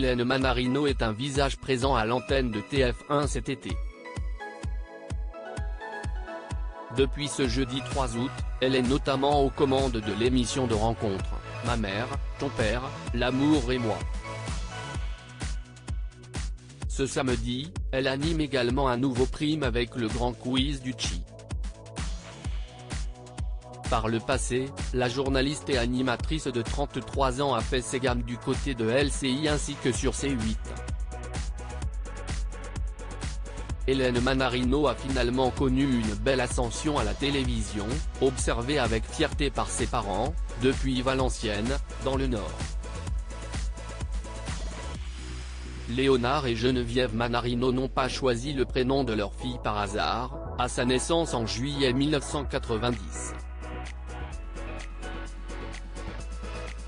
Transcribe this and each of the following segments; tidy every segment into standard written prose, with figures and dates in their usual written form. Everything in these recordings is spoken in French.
Hélène Manarino est un visage présent à l'antenne de TF1 cet été. Depuis ce jeudi 3 août, elle est notamment aux commandes de l'émission de rencontre, Ma mère, ton père, L'amour et moi. Ce samedi, elle anime également un nouveau prime avec le grand quiz du Chi. Par le passé, la journaliste et animatrice de 33 ans a fait ses gammes du côté de LCI ainsi que sur C8. Hélène Manarino a finalement connu une belle ascension à la télévision, observée avec fierté par ses parents, depuis Valenciennes, dans le Nord. Léonard et Geneviève Manarino n'ont pas choisi le prénom de leur fille par hasard, à sa naissance en juillet 1990.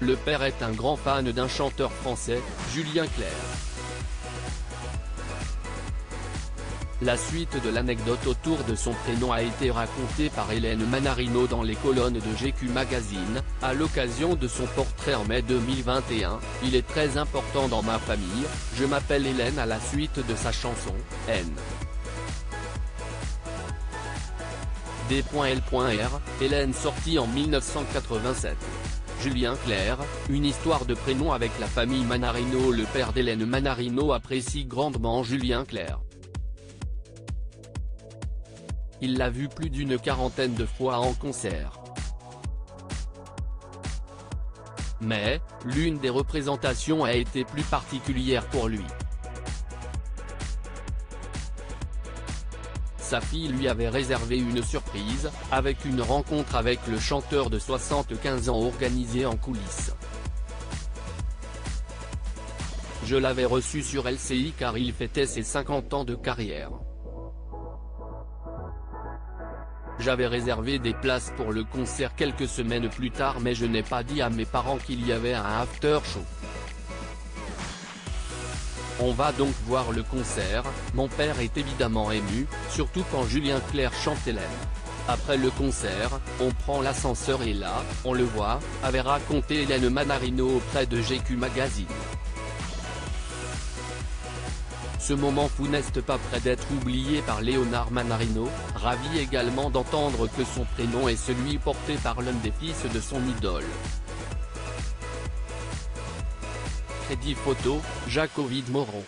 Le père est un grand fan d'un chanteur français, Julien Clerc. La suite de l'anecdote autour de son prénom a été racontée par Hélène Manarino dans les colonnes de GQ Magazine, à l'occasion de son portrait en mai 2021, « Il est très important dans ma famille, je m'appelle Hélène » à la suite de sa chanson, N. D.L.R, Hélène sortie en 1987. Julien Clerc, une histoire de prénom avec la famille Manarino. Le père d'Hélène Manarino apprécie grandement Julien Clerc. Il l'a vu plus d'une quarantaine de fois en concert. Mais, l'une des représentations a été plus particulière pour lui. Sa fille lui avait réservé une surprise, avec une rencontre avec le chanteur de 75 ans organisée en coulisses. Je l'avais reçu sur LCI car il fêtait ses 50 ans de carrière. J'avais réservé des places pour le concert quelques semaines plus tard mais je n'ai pas dit à mes parents qu'il y avait un after show. On va donc voir le concert, mon père est évidemment ému, surtout quand Julien Clerc chante Hélène. Après le concert, on prend l'ascenseur et là, on le voit, avait raconté Hélène Manarino auprès de GQ Magazine. Ce moment fou n'est pas près d'être oublié par Léonard Manarino, ravi également d'entendre que son prénom est celui porté par l'un des fils de son idole. Crédit photo, Jacques Ovid Moreau.